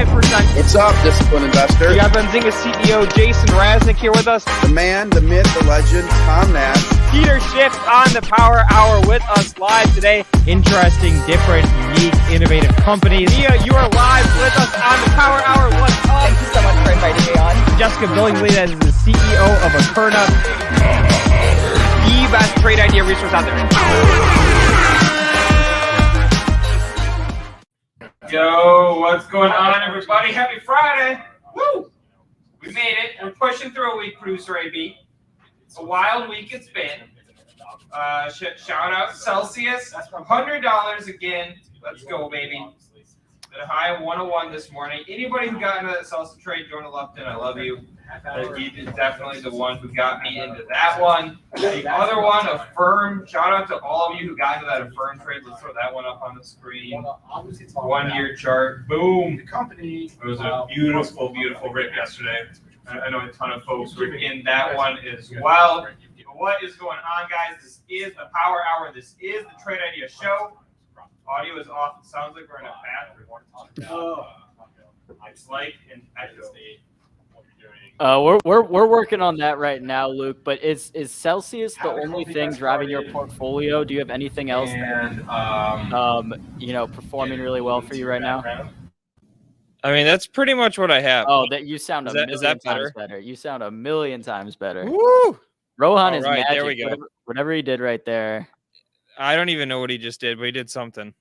5%. What's up, disciplined investor? We got Benzinga CEO Jason Raznick here with us. The man, the myth, the legend, Tom Nash. Peter Schiff on the Power Hour with us live today. Interesting, different, unique, innovative companies. Mia, you are live with us on the Power Hour. What's up? Thank you so much for inviting me on. Jessica Billingsley is the CEO of Akerna, the best trade idea resource out there. Yo, what's going on, everybody? Happy Friday! Woo! We made it. We're pushing through a week, producer AB. It's a wild week it's been. Shout out Celsius. That's $100 again. Let's go, baby. At a high of 101 this morning. Anybody who got into that Celsius trade, Jordan Lupton, I love you. He is definitely the one who got me into that one. The other one, Affirm. Shout out to all of you who got into that Affirm trade. Let's throw that one up on the screen. 1 year chart. Boom. It was a beautiful, beautiful rip yesterday. I know a ton of folks were in that one as well. What is going on, guys? This is the Power Hour. This is the Trade Idea Show. Audio is off. It sounds like we're in a bathroom. It's like an echo. We're working on that right now, Luke. But is Celsius the only thing driving your portfolio? Do you have anything else performing really well for you right now? I mean, that's pretty much what I have. Oh, that you sound is that times better. You sound a million times better. Woo! Rohan is right, magic. there we go. Whatever he did right there. I don't even know what he just did, but he did something.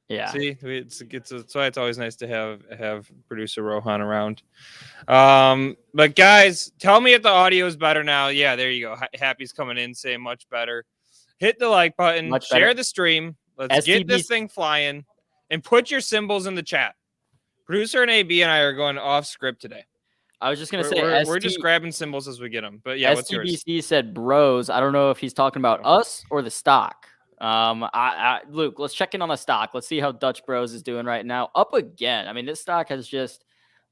Yeah. See, that's why it's always nice to have producer Rohan around. But guys, tell me if the audio is better now. Yeah, there you go. Happy's coming in saying much better. Hit the like button. Share the stream. Let's get this thing flying, and put your symbols in the chat. Producer and AB and I are going off script today. I was just gonna say we're just grabbing symbols as we get them. But yeah, what's yours? STBC said bros. I don't know if he's talking about us or the stock. Luke, let's check in on the stock. Let's see how Dutch Bros is doing right now. Up again. I mean, this stock has just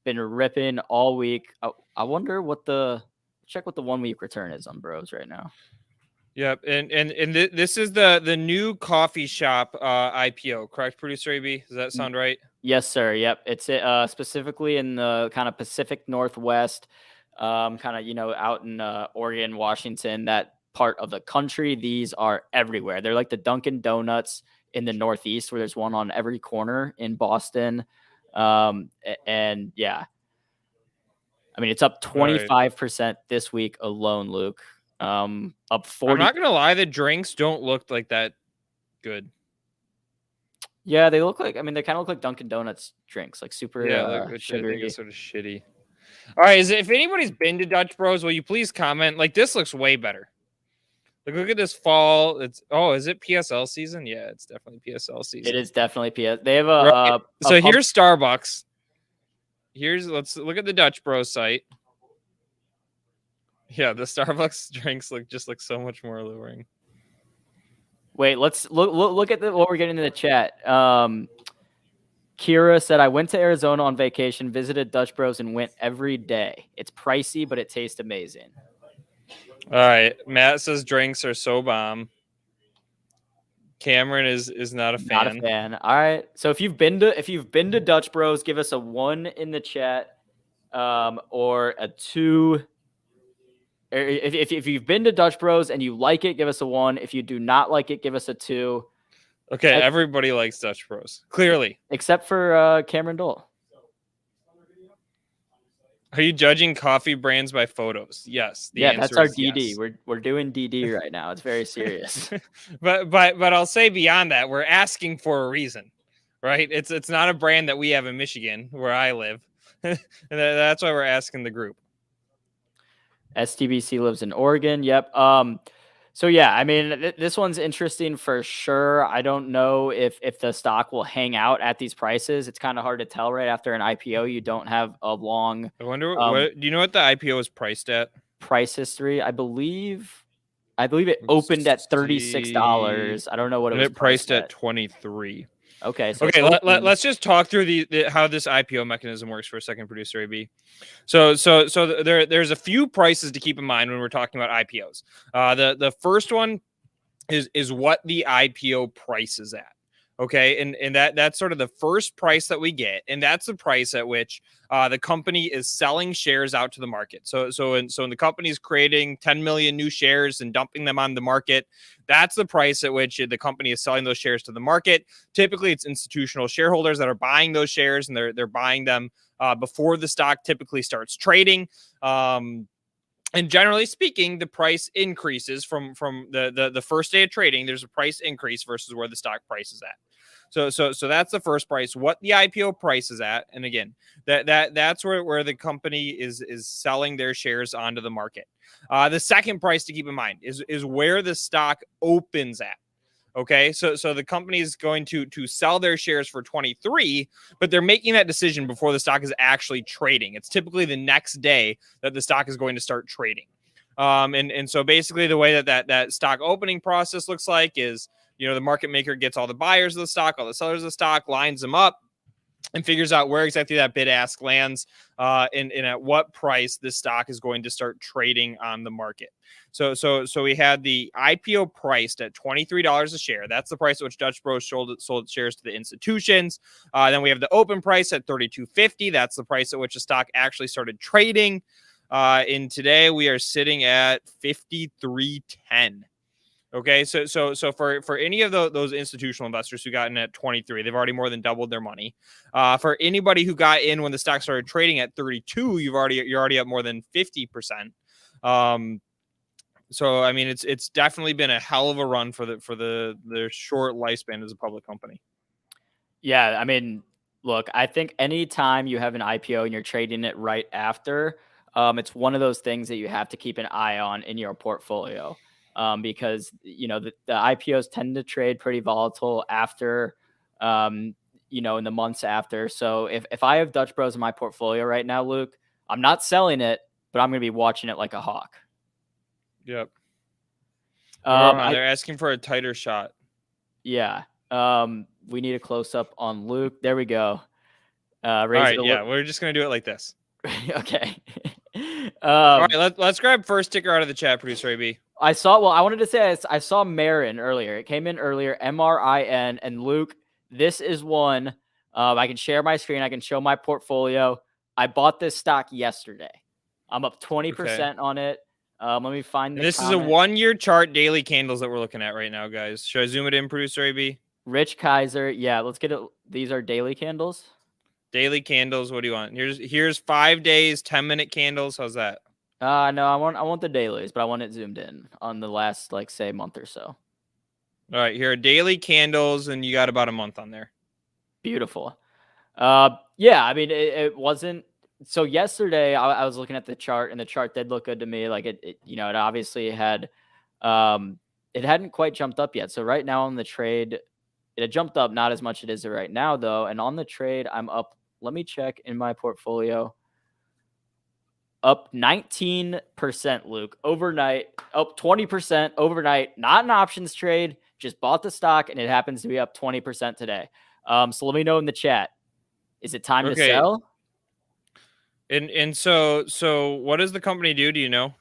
been ripping all week. I wonder check what the 1 week return is on Bros right now. Yep, and this is the new coffee shop IPO, correct, producer AB? Does that sound right? Yes, sir. Yep, it's specifically in the kind of Pacific Northwest, kind of out in Oregon, Washington, that part of the country. These are everywhere. They're like the Dunkin' Donuts in the Northeast, where there's one on every corner in Boston. And yeah, I mean, it's up 25% this week alone, Luke. Up 40. I'm not gonna lie, the drinks don't look like that good. Yeah, they look like. I mean, they kind of look like Dunkin' Donuts drinks, like super sugary. It's sort of shitty. All right, if anybody's been to Dutch Bros, will you please comment? Like, this looks way better. Like, look at this fall. Is it PSL season? Yeah, it's definitely PSL season. It is definitely PS. They have here's Starbucks. Let's look at the Dutch Bros site. Yeah, the Starbucks drinks look so much more alluring. Wait, let's look at what we're getting in the chat. Kira said, I went to Arizona on vacation, visited Dutch Bros, and went every day. It's pricey, but it tastes amazing. All right. Matt says drinks are so bomb. Cameron is not a fan. Not a fan. All right. So if you've been to Dutch Bros, give us a 1 in the chat, or a 2. If you've been to Dutch Bros and you like it, give us a 1. If you do not like it, give us a 2. Okay, everybody likes Dutch Bros. Clearly. Except for Cameron Dole. Are you judging coffee brands by photos? Yes. That's our DD. Yes. We're doing DD right now. It's very serious. but I'll say beyond that, we're asking for a reason, right? It's not a brand that we have in Michigan where I live. And that's why we're asking the group. STBC lives in Oregon. Yep. So yeah, I mean, this one's interesting for sure. I don't know if the stock will hang out at these prices. It's kind of hard to tell right after an IPO. You don't have a long. I wonder do you know what the IPO is priced at? Price history. I believe it opened at $36. I don't know what it was priced at 23. Okay. So let's just talk through how this IPO mechanism works for a second, producer AB. So there's a few prices to keep in mind when we're talking about IPOs. The first one is what the IPO price is at. Okay, and that's sort of the first price that we get, and that's the price at which the company is selling shares out to the market. So when the company is creating 10 million new shares and dumping them on the market, that's the price at which the company is selling those shares to the market. Typically, it's institutional shareholders that are buying those shares, and they're buying them before the stock typically starts trading. And generally speaking, the price increases from the first day of trading. There's a price increase versus where the stock price is at. So that's the first price. What the IPO price is at, and again, that's where the company is selling their shares onto the market. The second price to keep in mind is where the stock opens at. Okay, so the company is going to sell their shares for 23, but they're making that decision before the stock is actually trading. It's typically the next day that the stock is going to start trading. And so basically the way that stock opening process looks like is, the market maker gets all the buyers of the stock, all the sellers of the stock, lines them up, and figures out where exactly that bid ask lands, and at what price this stock is going to start trading on the market. So we had the IPO priced at $23 a share. That's the price at which Dutch Bros sold shares to the institutions. Then we have the open price at $32.50. That's the price at which the stock actually started trading. And today we are sitting at $53.10. Okay, so for any of those institutional investors who got in at 23, they've already more than doubled their money. For anybody who got in when the stock started trading at 32, you're already up more than 50%. So I mean, it's definitely been a hell of a run for the short lifespan as a public company. Yeah, I mean, look, I think anytime you have an IPO and you're trading it right after, it's one of those things that you have to keep an eye on in your portfolio. Because the IPOs tend to trade pretty volatile after, in the months after. So if I have Dutch Bros in my portfolio right now, Luke, I'm not selling it, but I'm going to be watching it like a hawk. Yep. They're asking for a tighter shot. Yeah. We need a close up on Luke. There we go. All right. Yeah, we're just going to do it like this. Okay. All right. Let's grab first ticker out of the chat, producer AB. I wanted to say I saw Marin earlier. It came in earlier, MRIN. And Luke, this is one. I can share my screen. I can show my portfolio. I bought this stock yesterday. I'm up 20% on it. Let me find this comment. Is a 1-year chart, daily candles that we're looking at right now, guys. Should I zoom it in, producer AB? Rich Kaiser. Yeah, let's get it. These are daily candles. Daily candles. What do you want? Here's 5 days, 10-minute candles. How's that? No, I want the dailies, but I want it zoomed in on the last, say, month or so. All right, here are daily candles, and you got about a month on there. Beautiful. Yeah, I mean, it wasn't. So yesterday, I was looking at the chart, and the chart did look good to me. Like it obviously had, it hadn't quite jumped up yet. So right now on the trade, it had jumped up, not as much it is right now though. And on the trade, I'm up. Let me check in my portfolio. Up 19%, Luke, overnight, up 20% overnight, not an options trade, just bought the stock, and it happens to be up 20% today. So let me know in the chat. Is it time to sell? And so what does the company do? Do you know?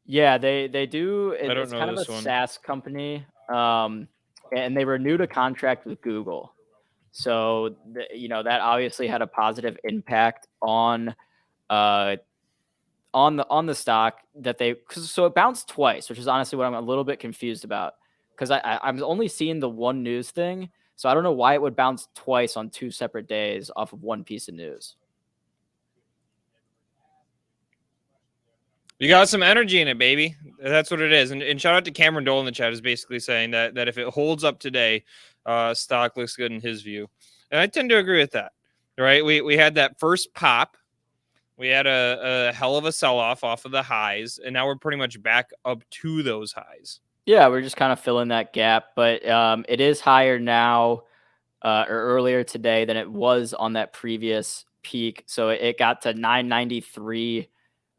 Yeah, they do. It's kind of a SaaS company, and they renewed a contract with Google. So, that obviously had a positive impact on the stock so it bounced twice, which is honestly what I'm a little bit confused about, because I'm only seeing the one news thing. So I don't know why it would bounce twice on 2 separate days off of one piece of news. You got some energy in it, baby. That's what it is. And shout out to Cameron Dole in the chat, is basically saying that if it holds up today, stock looks good in his view. And I tend to agree with that. Right? We had that first pop. We had a hell of a sell-off off of the highs, and now we're pretty much back up to those highs. Yeah, we're just kind of filling that gap, but it is higher now or earlier today than it was on that previous peak. So it got to 993,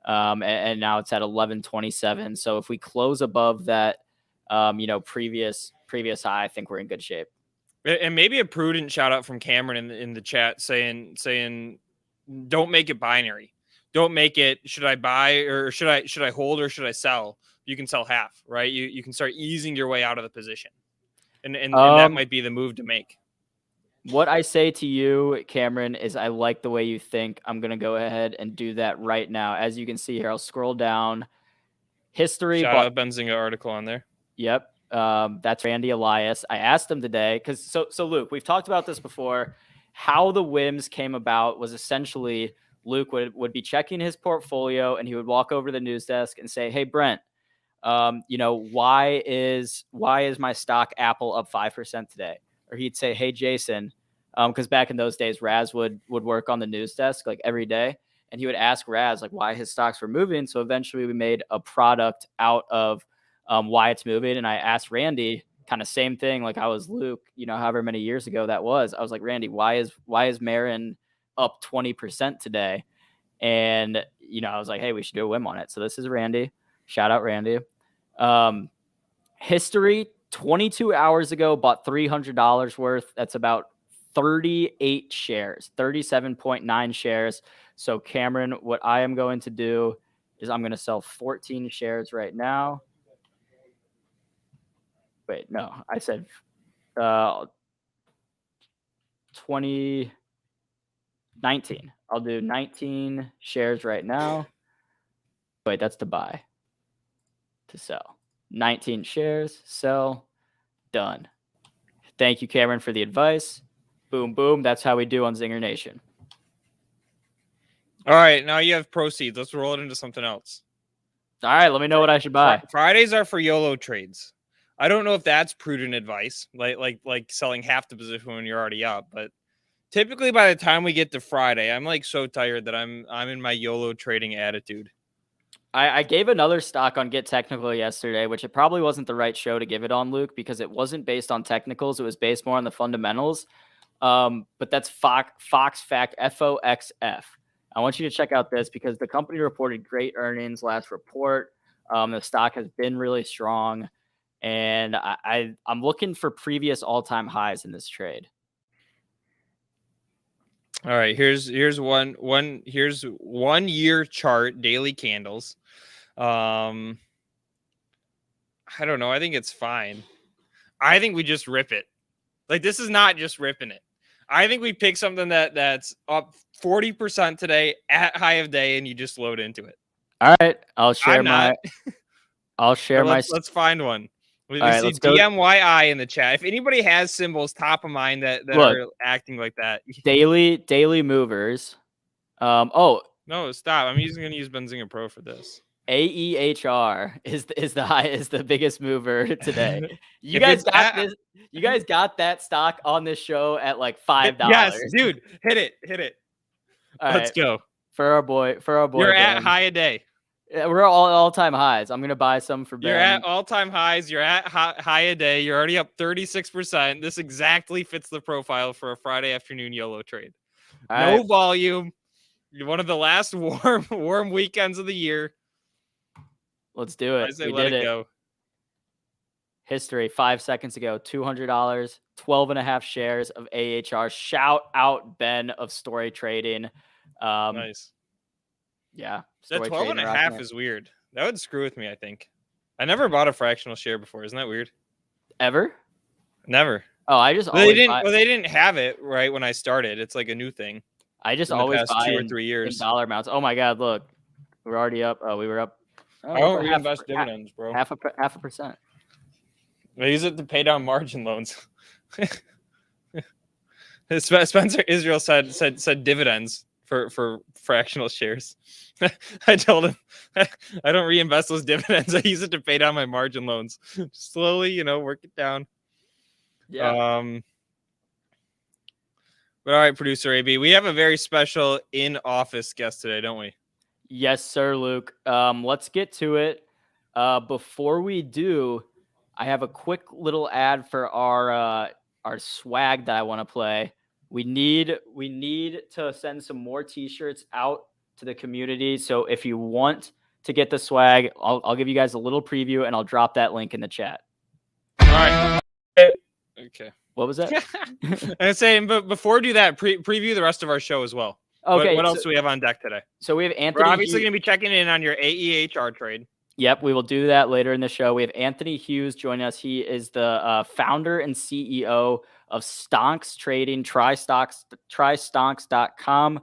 and now it's at 1127. So if we close above that, previous high, I think we're in good shape. And maybe a prudent shout out from Cameron in the chat saying, don't make it binary. Don't make it, should I buy or should I hold or should I sell? You can sell half, right? You can start easing your way out of the position. and that might be the move to make. What I say to you, Cameron, is I like the way you think. I'm going to go ahead and do that right now. As you can see here, I'll scroll down. History. Shout out Benzinga article on there. Yep. That's Randy Elias. I asked him today because so Luke, we've talked about this before. How the whims came about was essentially Luke would be checking his portfolio and he would walk over to the news desk and say, "Hey Brent, why is my stock Apple up 5% today?" Or he'd say, "Hey Jason," because back in those days, Raz would work on the news desk like every day, and he would ask Raz like why his stocks were moving. So eventually, we made a product out of why it's moving. And I asked Randy, kind of same thing, like I was Luke, however many years ago that was. I was like, Randy, why is Marin up 20% today? And I was like, hey, we should do a whim on it. So this is Randy. Shout out Randy. History. 22 hours ago, bought $300 worth. That's about 38 shares, 37.9 shares. So Cameron, what I am going to do is I'm going to sell 14 shares right now. Wait, no, I said 19. I'll do 19 shares right now. Wait, that's to buy. To sell. 19 shares, sell, done. Thank you, Cameron, for the advice. Boom, boom. That's how we do on ZingerNation. All right, now you have proceeds. Let's roll it into something else. All right, let me know what I should buy. Fridays are for YOLO trades. I don't know if that's prudent advice, like selling half the position when you're already up, but typically by the time we get to Friday, I'm like so tired that I'm in my YOLO trading attitude. I gave another stock on Get Technical yesterday, which it probably wasn't the right show to give it on, Luke, because it wasn't based on technicals. It was based more on the fundamentals. But that's Fox Fact, FOXF. I want you to check out this because the company reported great earnings last report. The stock has been really strong, and I'm looking for previous all-time highs in this trade. All right, here's one year chart, daily candles. I don't know. I think it's fine. I think we just rip it. Like, this is not just ripping it. I think we pick something that's up 40% today at high of day, and you just load into it. All right, I'll share my. Let's find one. We right, see DMYI in the chat. If anybody has symbols top of mind that are acting like that, daily movers. No, stop. I'm going to use Benzinga Pro for this. AEHR is the biggest mover today. You guys got that stock on this show at like $5. Yes, dude, hit it. Let's go for our boy. You're at high a day. Yeah, we're all-time highs. I'm gonna buy some for Ben. You're at all-time highs. You're at high a day. You're already up 36%. This exactly fits the profile for a Friday afternoon YOLO trade. No volume. You're one of the last warm weekends of the year. Let's do it. We did it. Go. History 5 seconds ago, $200, 12.5 shares of AHR. Shout out Ben of Story Trading. Nice. Yeah. That 12.5 is weird. That would screw with me, I think. I never bought a fractional share before. Isn't that weird? Ever? Never. Oh, I just they didn't have it right when I started. It's like a new thing. I just always buy 2 or 3 years. In dollar amounts. Oh my God, look. We're already up. Oh, we were up. I don't reinvest dividends, bro. Half a percent. I use it to pay down margin loans. Spencer Israel said dividends for fractional shares. I told him I don't reinvest those dividends. I use it to pay down my margin loans. Slowly, work it down. Yeah. But all right, producer AB, we have a very special in-office guest today, don't we? Yes, sir, Luke. Let's get to it. Before we do, I have a quick little ad for our swag that I want to play. We need to send some more t-shirts out to the community. So if you want to get the swag, I'll give you guys a little preview and I'll drop that link in the chat. All right. Okay. What was that? I'm saying, but before we do that, preview the rest of our show as well. Okay. What else do we have on deck today? So we have Anthony. We're obviously going to be checking in on your AEHR trade. Yep, we will do that later in the show. We have Anthony Hughes joining us. He is the founder and CEO of Stonks Trading, tristonks.com.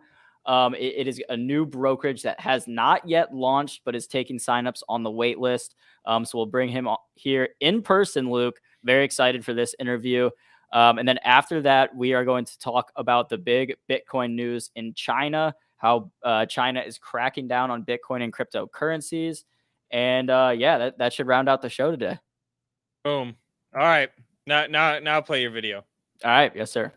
It is a new brokerage that has not yet launched, but is taking signups on the wait list. So we'll bring him here in person, Luke. Very excited for this interview. And then after that, we are going to talk about the big Bitcoin news in China, how China is cracking down on Bitcoin and cryptocurrencies. And yeah, that should round out the show today. Boom. All right. Now play your video. All right. Yes, sir.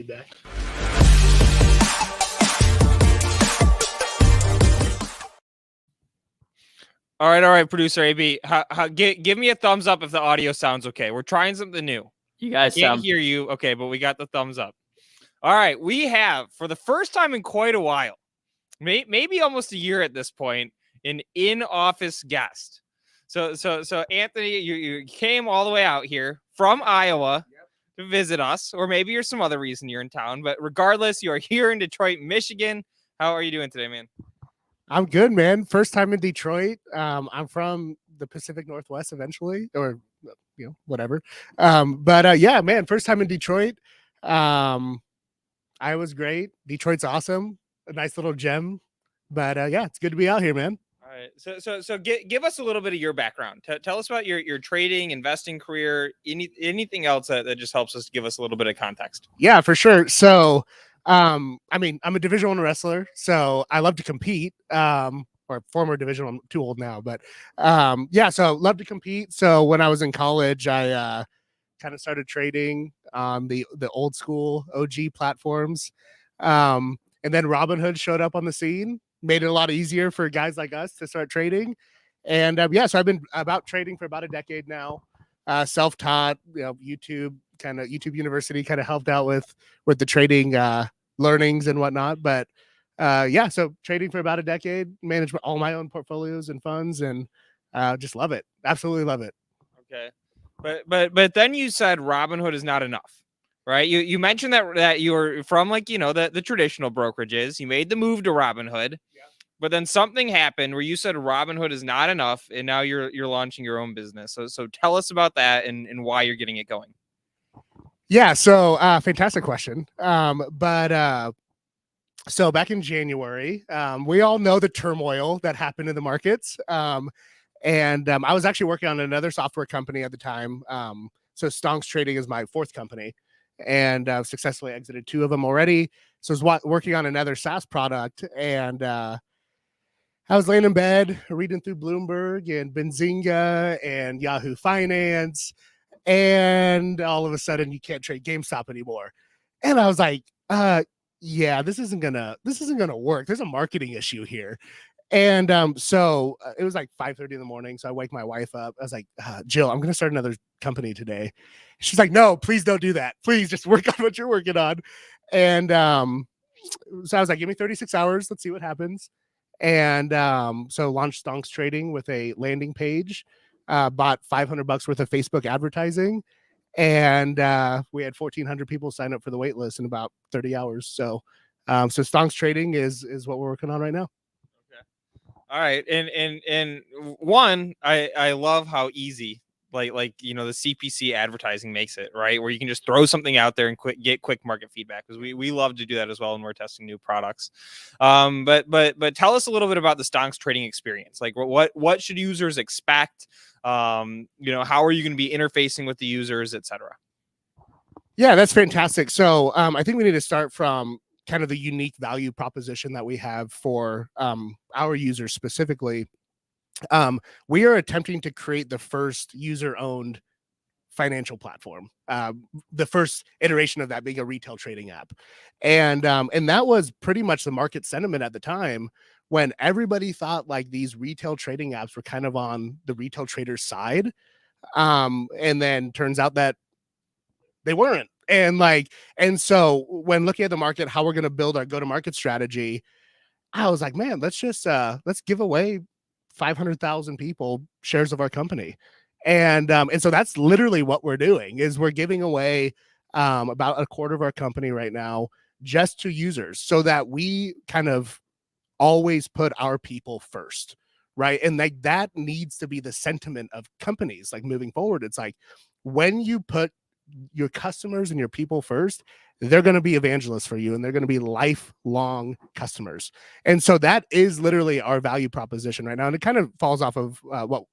Back. All right, producer AB. Give me a thumbs up if the audio sounds okay. We're trying something new. You guys Can't hear you. Okay, but we got the thumbs up. All right, we have, for the first time in quite a while, maybe almost a year at this point, an in-office guest. So Anthony, you came all the way out here from Iowa to visit us, or maybe you're some other reason you're in town, but regardless, you are here in Detroit, Michigan. How are you doing today, man? I'm good, man. First time in Detroit. I'm from the Pacific Northwest eventually, or whatever. But yeah, man, first time in Detroit. I was great. Detroit's awesome. A nice little gem. But yeah, it's good to be out here, man. All right. So give us a little bit of your background. Tell us about your trading, investing career, anything else that just helps us give us a little bit of context. Yeah, for sure. So, I mean, I'm a Division I wrestler, so I love to compete. Or former Division, I'm too old now, but yeah, so love to compete. So when I was in college, I kind of started trading on the old school OG platforms. And then Robinhood showed up on the scene, made it a lot easier for guys like us to start trading. And yeah, so I've been about trading for about a decade now. Self-taught, YouTube University kind of helped out with the trading learnings and whatnot. But yeah, so trading for about a decade, manage all my own portfolios and funds, and just love it. Absolutely love it. Okay. But then you said Robinhood is not enough, right? You mentioned that you were from the traditional brokerages. You made the move to Robinhood, yeah. But then something happened where you said Robinhood is not enough, and now you're launching your own business. So tell us about that and why you're getting it going. Yeah, so fantastic question. So back in January, we all know the turmoil that happened in the markets. And I was actually working on another software company at the time. So Stonks Trading is my fourth company, and I've successfully exited 2 of them already. So I was working on another SaaS product, and I was laying in bed reading through Bloomberg and Benzinga and Yahoo Finance, and all of a sudden you can't trade GameStop anymore. And I was like, yeah, this isn't gonna work. There's a marketing issue here. And so it was like 5:30 in the morning. So I wake my wife up. I was like, Jill, I'm gonna start another company today. She's like, no, please don't do that. Please just work on what you're working on. And so I was like, give me 36 hours. Let's see what happens. And so launched Stonks Trading with a landing page, bought $500 worth of Facebook advertising. And we had 1,400 people sign up for the wait list in about 30 hours. So Stonks Trading is what we're working on right now. Okay. All right. And one, I love how easy the CPC advertising makes it, right? Where you can just throw something out there and get quick market feedback, because we love to do that as well when we're testing new products. But tell us a little bit about the Stonks Trading experience. Like what should users expect? How are you going to be interfacing with the users, etc.? Yeah, that's fantastic. So I think we need to start from kind of the unique value proposition that we have for our users specifically. We are attempting to create the first user-owned financial platform. The first iteration of that being a retail trading app, and that was pretty much the market sentiment at the time, when everybody thought like these retail trading apps were kind of on the retail traders' side, and then turns out that they weren't. And so when looking at the market, how we're going to build our go-to-market strategy, I was like, man, let's give away 500,000 people shares of our company. And so that's literally what we're doing, is we're giving away about a quarter of our company right now just to users, so that we kind of always put our people first, right? And like that needs to be the sentiment of companies like moving forward. It's like, when you put your customers and your people first, they're going to be evangelists for you, and they're going to be lifelong customers. And so that is literally our value proposition right now. And it kind of falls off of what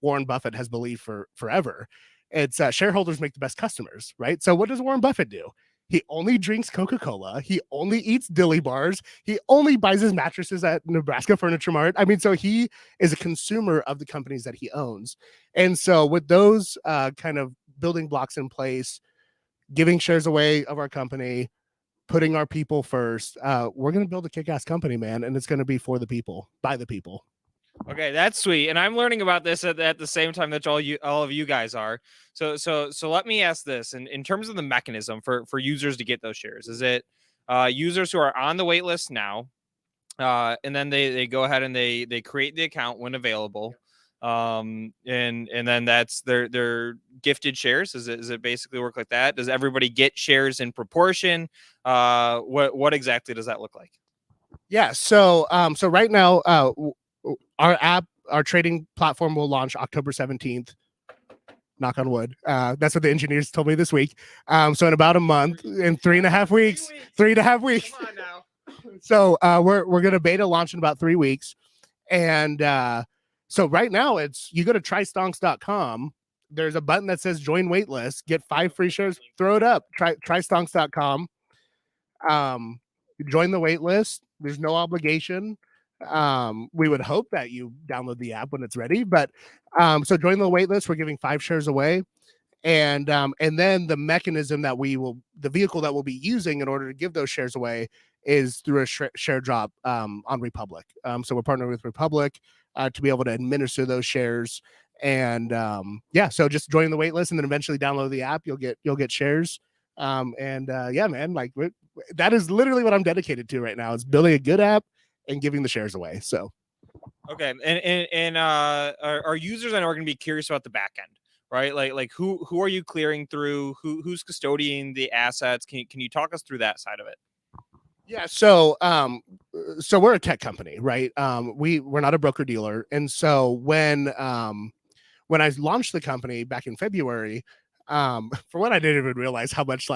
Warren Buffett has believed for forever. It's shareholders make the best customers, right? So what does Warren Buffett do? He only drinks Coca-Cola. He only eats dilly bars. He only buys his mattresses at Nebraska Furniture Mart. I mean, so he is a consumer of the companies that he owns. And so with those kind of building blocks in place, giving shares away of our company, putting our people first, we're going to build a kick-ass company, man. And it's going to be for the people, by the people. Okay, that's sweet, and I'm learning about this at the same time that all of you guys are. So let me ask this: in terms of the mechanism for users to get those shares, is it users who are on the wait list now, and then they go ahead and they create the account when available, and then that's their gifted shares? Does it basically work like that? Does everybody get shares in proportion? What exactly does that look like? Yeah. So right now, our app, our trading platform will launch October 17th. Knock on wood. That's what the engineers told me this week. So in about a month, in 3.5 weeks, 3.5 weeks. Come on now. So we're gonna beta launch in about 3 weeks. And so right now you go to trystonks.com. There's a button that says join waitlist, get 5 free shares, throw it up. Trystonks.com. Join the waitlist. There's no obligation. We would hope that you download the app when it's ready, but so join the wait list. We're giving 5 shares away, and then the mechanism that the vehicle that we'll be using in order to give those shares away is through a share drop on Republic. So we're partnering with Republic to be able to administer those shares, and so just join the wait list and then eventually download the app. You'll get shares, yeah, man, like that is literally what I'm dedicated to right now, is building a good app and giving the shares away. So okay, and our users I know are going to be curious about the back end, right? Like who are you clearing through? Who's custodying the assets? Can you talk us through that side of it? Yeah, so we're a tech company, right? We're not a broker dealer, and so when I launched the company back in February, for one, I didn't even realize how much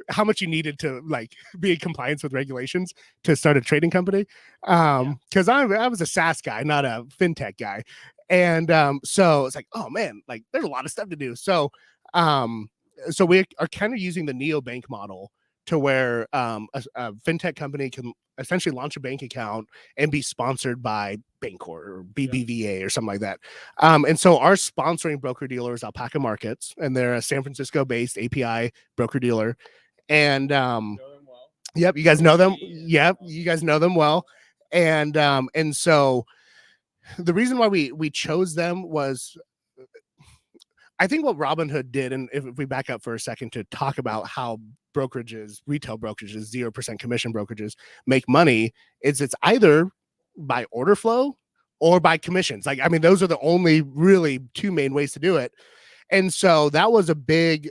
how much you needed to like be in compliance with regulations to start a trading company. Because I was a SaaS guy, not a fintech guy. And so it's like, oh man, like there's a lot of stuff to do. So we are kind of using the neobank model to where a fintech company can essentially launch a bank account and be sponsored by Bancorp or BBVA or something like that. And so our sponsoring broker dealer is Alpaca Markets, and they're a San Francisco based API broker dealer. And yep, you guys know them. Yep, you guys know them well. And so the reason why we chose them was, I think what Robinhood did, and if we back up for a second to talk about how brokerages, retail brokerages, 0% commission brokerages make money, is it's either by order flow or by commissions. Like, I mean, those are the only really 2 main ways to do it. And so that was a big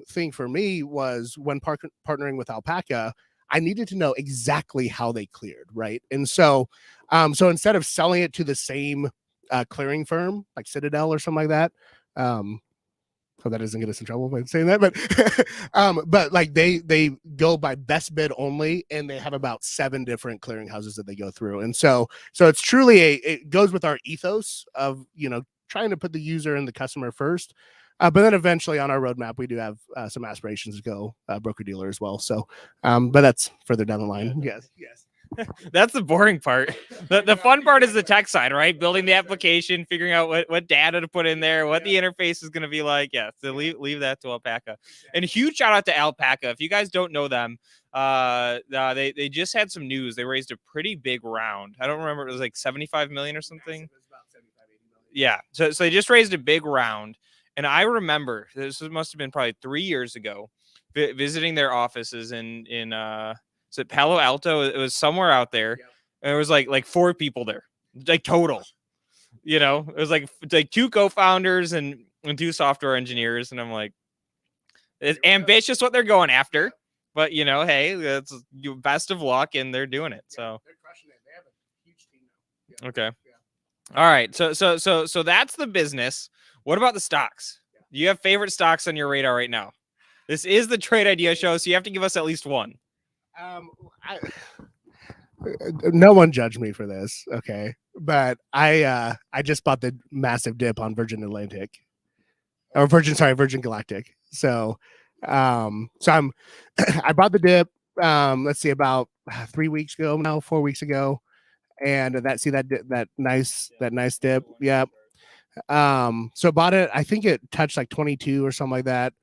thing for me, was when partnering with Alpaca, I needed to know exactly how they cleared, right? And so instead of selling it to the same clearing firm like Citadel or something like that, hope that doesn't get us in trouble by saying that, but like they go by best bid only, and they have about 7 different clearing houses that they go through. And so it's truly it goes with our ethos of, trying to put the user and the customer first. But then eventually on our roadmap, we do have some aspirations to go broker dealer as well. So, but that's further down the line. Yes. That's the boring part. The fun part is the tech side, right? Building the application, figuring out what data to put in there, what the interface is going to be like. Yeah, so leave that to Alpaca. And huge shout out to Alpaca. If you guys don't know them, they just had some news. They raised a pretty big round. I don't remember. It was like 75 million or something. Yeah. So they just raised a big round. And I remember this must have been probably 3 years ago, visiting their offices in is it Palo Alto? It was somewhere out there. Yep. And there was like 4 people there, like total. You know, it was like 2 co-founders and 2 software engineers. And I'm like, it's ambitious what they're going after, but you know, hey, that's best of luck, and they're doing it. So they're crushing it. They have a huge team now. Yeah. Okay. Yeah. All right. So that's the business. What about the stocks? Do you have favorite stocks on your radar right now? This is the Trade Idea Show, so you have to give us at least one. No one judge me for this, okay? But I just bought the massive dip on Virgin Galactic. So I'm I bought the dip let's see, about 3 weeks ago now, 4 weeks ago, and that nice dip. Yep. So bought it. I think it touched like 22 or something like that.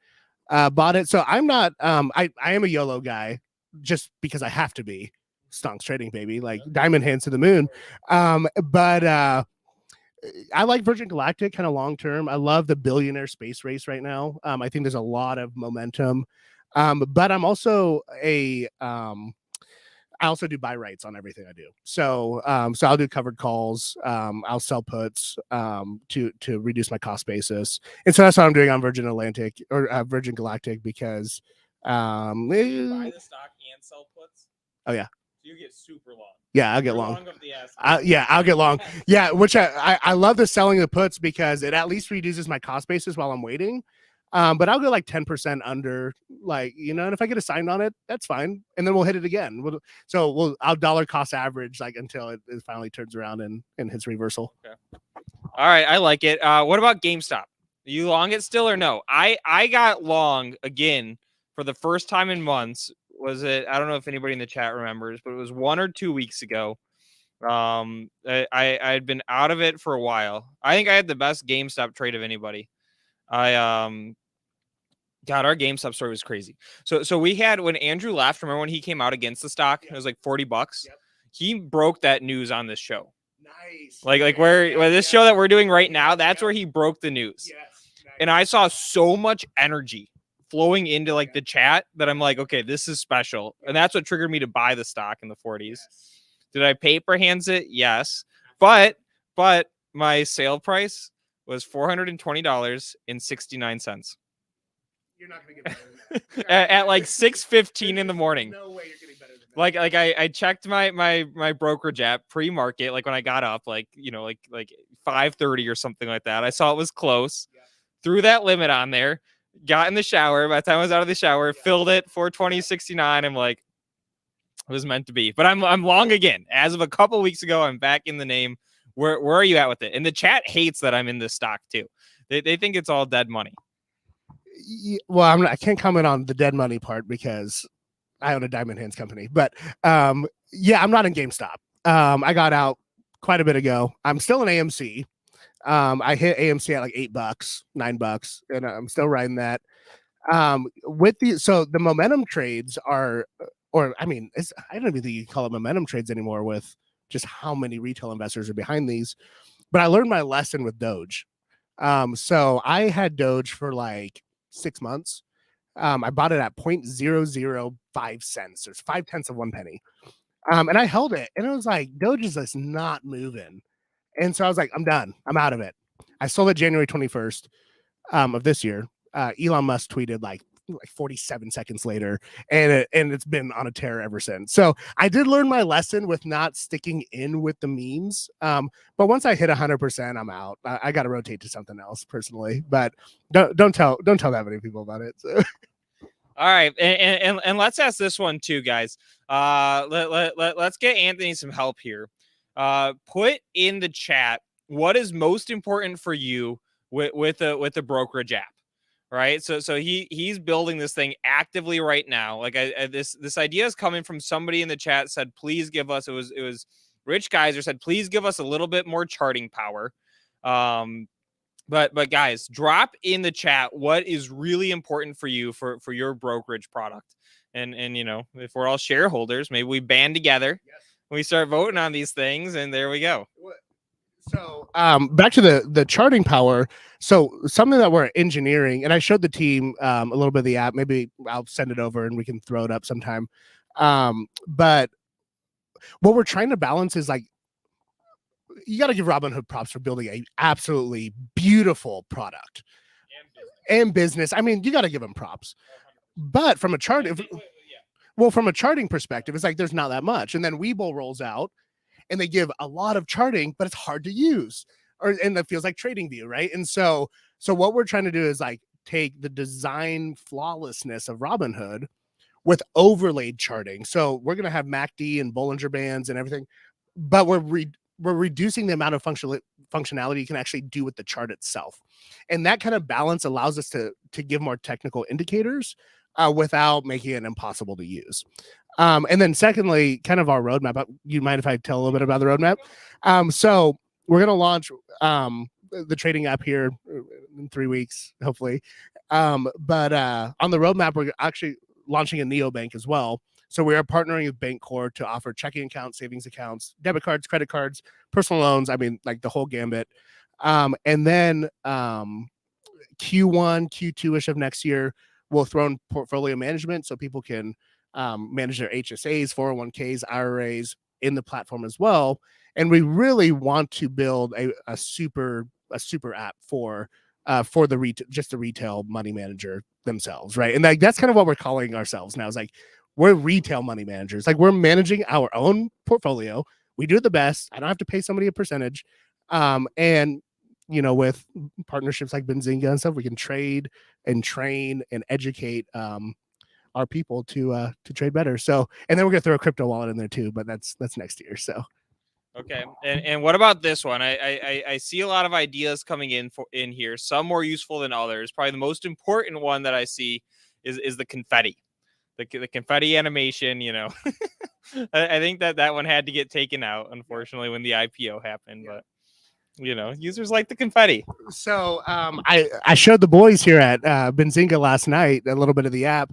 Bought it. So I'm not I am a YOLO guy just because I have to be. Stonks trading, baby, like diamond hands to the moon. But I like Virgin Galactic kind of long term. I love the billionaire space race right now. I think there's a lot of momentum. But I'm also I also do buy rights on everything I do. So I'll do covered calls. I'll sell puts to reduce my cost basis. And so that's what I'm doing on Virgin Galactic because buy the stock and sell puts. Oh yeah. You get super long. Yeah, I'll get long. I'll get long. Yeah, which I love the selling the puts because it at least reduces my cost basis while I'm waiting. But I'll go like 10% under, like, you know, and if I get assigned on it, that's fine. And then we'll hit it again. I'll dollar cost average like until it finally turns around and hits reversal. Okay. All right. I like it. What about GameStop? You long it still or no? I got long again for the first time in months. Was it? I don't know if anybody in the chat remembers, but it was 1 or 2 weeks ago. I had been out of it for a while. I think I had the best GameStop trade of anybody. God, our GameStop story was crazy. So we had, when Andrew left, remember when he came out against the stock? Yep. It was like $40. Yep. He broke that news on this show. Nice. Like where this show that we're doing right now, that's where he broke the news. Yes. Nice. And I saw so much energy flowing into like the chat that I'm like, okay, this is special. And that's what triggered me to buy the stock in the 40s. Yes. Did I paper hands it? Yes. But my sale price was $420.69. You're not gonna get better than that. at like 6:15 in the morning. No way you're getting better than that. Like I checked my brokerage app pre-market, like when I got up, like, you know, like 5:30 or something like that. I saw it was close. Yeah. Threw that limit on there, got in the shower. By the time I was out of the shower, filled it, 420.69. I'm like, it was meant to be. But I'm long again. As of a couple weeks ago, I'm back in the name. Where are you at with it? And the chat hates that I'm in this stock too. They think it's all dead money. Well, I can't comment on the dead money part because I own a diamond hands company. But yeah, I'm not in GameStop. I got out quite a bit ago. I'm still in AMC. I hit AMC at like $8, $9, and I'm still riding that. So the momentum trades are, I don't even think you call it momentum trades anymore with just how many retail investors are behind these. But I learned my lesson with Doge. So I had Doge for like 6 months. I bought it at 0.005 cents. There's 0.5 of 1 penny. And I held it, and it was like, Doge is just not moving. And so I was like, I'm done. I'm out of it. I sold it January 21st of this year. Elon Musk tweeted like 47 seconds later, and it's been on a tear ever since. So I did learn my lesson with not sticking in with the memes. But once I hit 100%, I'm out. I got to rotate to something else personally. But don't tell that many people about it. So. All right, and let's ask this one too, guys. Let's get Anthony some help here. Put in the chat what is most important for you with the brokerage app. right? So he's building this thing actively right now. Like this idea is coming from somebody in the chat said, please give us, it was Rich Geyser said, please give us a little bit more charting power. But guys, drop in the chat what is really important for you for your brokerage product. And you know, if we're all shareholders, maybe we band together, we start voting on these things, and there we go. So back to the charting power. So something that we're engineering, and I showed the team a little bit of the app.Maybe I'll send it over and we can throw it up sometime. But what we're trying to balance is like, you got to give Robinhood props for building a absolutely beautiful product and business. I mean, you got to give them props. But from a chart, from a charting perspective, it's like there's not that much. And then Webull rolls out, and they give a lot of charting, but it's hard to use, and it feels like TradingView, right? And so what we're trying to do is like take the design flawlessness of Robinhood with overlaid charting. So we're going to have MACD and Bollinger Bands and everything, but we're reducing the amount of functionality you can actually do with the chart itself. And that kind of balance allows us to give more technical indicators without making it impossible to use. And then secondly, kind of our roadmap. You mind if I tell a little bit about the roadmap? So we're going to launch the trading app here in 3 weeks, hopefully. But on the roadmap, we're actually launching a neobank as well. So we are partnering with Bancorp to offer checking accounts, savings accounts, debit cards, credit cards, personal loans. I mean, like the whole gambit. And then Q1, Q2-ish of next year, we'll throw in portfolio management so people can manage their HSAs, 401ks, IRAs in the platform as well. And we really want to build a super app for the retail money manager themselves, right? And that's kind of what we're calling ourselves now. Is like, we're retail money managers. Like, we're managing our own portfolio. We do it the best. I don't have to pay somebody a percentage. And you know, with partnerships like Benzinga and stuff, we can trade and train and educate our people to trade better. So, and then we're gonna throw a crypto wallet in there too, but that's next year. So, okay. And what about this one? I see a lot of ideas coming in here. Some more useful than others. Probably the most important one that I see is the confetti. The confetti animation, you know. I think that one had to get taken out, unfortunately, when the IPO happened. But you know, users like the confetti. So I showed the boys here at Benzinga last night a little bit of the app,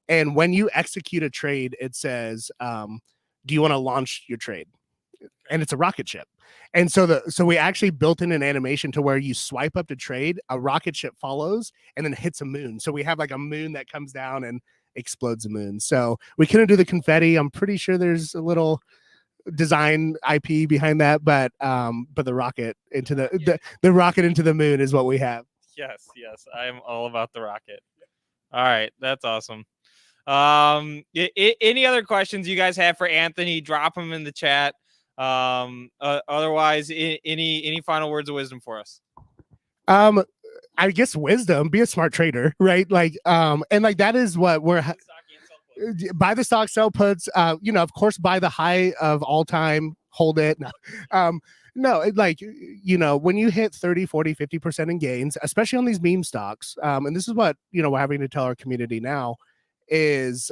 and when you execute a trade, it says, "Do you want to launch your trade?" And it's a rocket ship. And so we actually built in an animation to where you swipe up to trade, a rocket ship follows, and then hits a moon. So we have like a moon that comes down and explodes the moon. So we couldn't do the confetti. I'm pretty sure there's a little design IP behind that, but the rocket into the rocket into the moon is what we have. Yes, I'm all about the rocket. All right, that's awesome. Any other questions you guys have for Anthony? Drop them in the chat. Otherwise, any final words of wisdom for us? I guess wisdom, be a smart trader, right? Like, and like that is what we're buy the stock, sell puts, you know, of course, buy the high of all time, hold it. No, like, you know, when you hit 30, 40, 50% in gains, especially on these meme stocks, and this is what, you know, we're having to tell our community now is,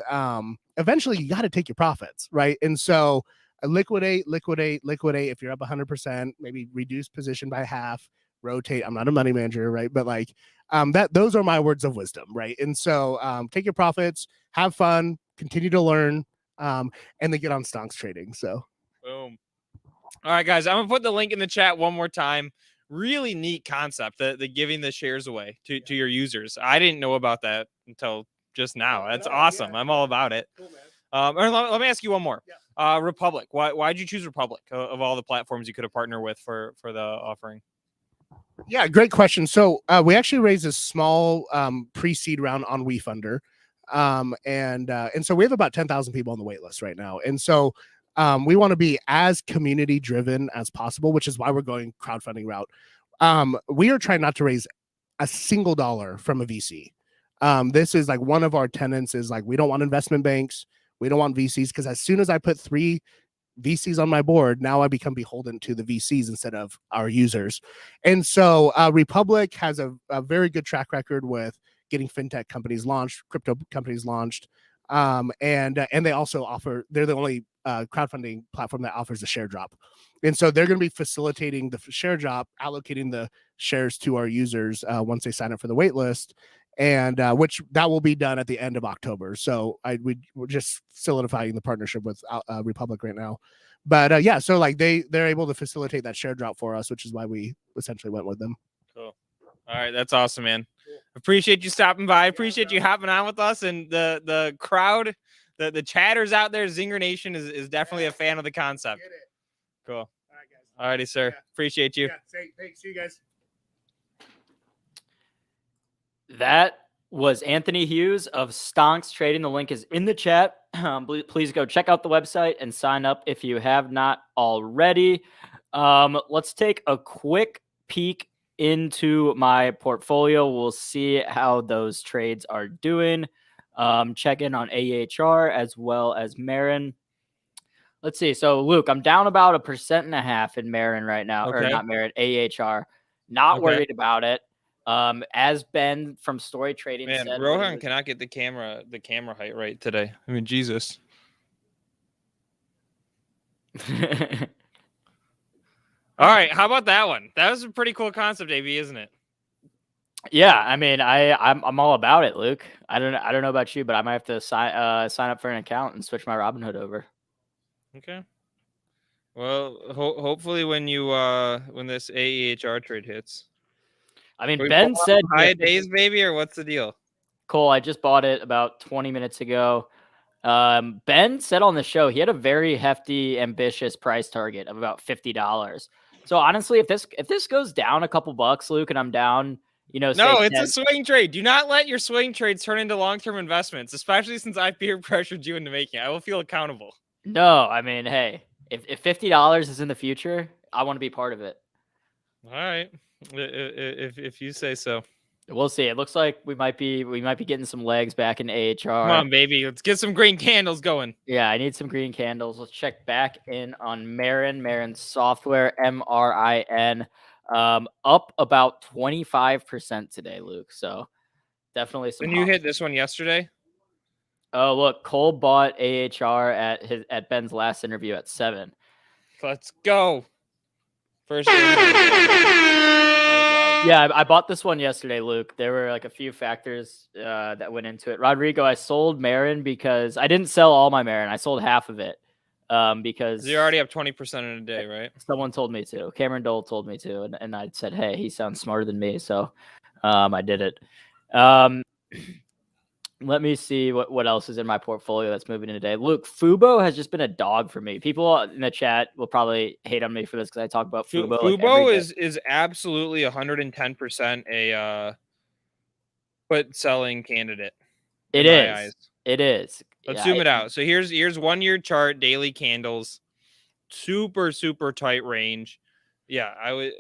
eventually you got to take your profits, right? And so liquidate. If you're up 100%, maybe reduce position by half, rotate. I'm not a money manager, right? But like, those are my words of wisdom, right? And so take your profits, have fun, continue to learn, and then get on stocks trading. So boom. All right, guys, I'm gonna put the link in the chat one more time. Really neat concept, the giving the shares away to your users. I didn't know about that until just now. That's awesome. I'm all about it. Cool, man. Let me ask you one more. Republic. Why did you choose Republic of all the platforms you could have partnered with for the offering? Yeah, great question. So we actually raised a small pre-seed round on WeFunder. And so we have about 10,000 people on the wait list right now. And so we want to be as community driven as possible, which is why we're going crowdfunding route. We are trying not to raise a single dollar from a VC. This is like one of our tenets is like, we don't want investment banks. We don't want VCs, because as soon as I put 3 VCs on my board, now I become beholden to the VCs instead of our users. And so Republic has a very good track record with getting fintech companies launched, crypto companies launched. And they also offer, they're the only crowdfunding platform that offers a share drop. And so they're going to be facilitating the share drop, allocating the shares to our users once they sign up for the wait list, and which that will be done at the end of October. So we're just solidifying the partnership with Republic right now. But yeah, so like they're able to facilitate that share drop for us, which is why we essentially went with them. Cool. All right, that's awesome, man. Appreciate you stopping by. Appreciate you hopping on with us, and the crowd, the chatters out there. ZingerNation is definitely a fan of the concept. Cool. All right, guys. All righty, sir. Yeah. Appreciate you. Yeah, thanks. See you guys. That was Anthony Hughes of Stonks Trading. The link is in the chat. Please go check out the website and sign up if you have not already. Let's take a quick peek into my portfolio. We'll see how those trades are doing. Check in on AHR as well as Marin. Let's see. So, Luke, I'm down about 1.5% in Marin right now, or Okay. not Marin, AHR. Not worried about it. As Ben from Story Trading Man, said, Rohan cannot get the camera height right today. I mean, Jesus. All right, how about that one? That was a pretty cool concept, AB, isn't it? Yeah, I mean, I'm all about it, Luke. I don't know about you, but I might have to sign up for an account and switch my Robinhood over. Okay. Well, hopefully when this AEHR trade hits. I mean, We Ben pull out said high days, baby, or what's the deal? Cole, I just bought it about 20 minutes ago. Ben said on the show he had a very hefty, ambitious price target of about $50. So honestly, if this goes down a couple bucks, Luke, and I'm down, No, say it's 10, a swing trade. Do not let your swing trades turn into long-term investments, especially since I peer pressured you into making it. I will feel accountable. No, I mean, hey, if $50 is in the future, I want to be part of it. All right, if you say so. We'll see. It looks like we might be getting some legs back in AHR. Come on, baby. Let's get some green candles going. Yeah, I need some green candles. Let's check back in on Marin Software, MRIN. Up about 25% today, Luke. So definitely some. When you hit this one yesterday? Oh, look, Cole bought AHR at Ben's last interview at 7. Let's go. First. Yeah, I bought this one yesterday, Luke. There were like a few factors that went into it. Rodrigo, I sold Marin because I didn't sell all my Marin. I sold half of it because you already have 20% in a day, right? Someone told me to. Cameron Dole told me to, and I said, "Hey, he sounds smarter than me," so I did it. Let me see what else is in my portfolio that's moving in today. Luke, Fubo has just been a dog for me. People in the chat will probably hate on me for this because I talk about Fubo. Fubo is absolutely 110% a put selling candidate. It is. It is. Let's zoom it out. So here's 1 year chart, daily candles, super tight range. Yeah, I would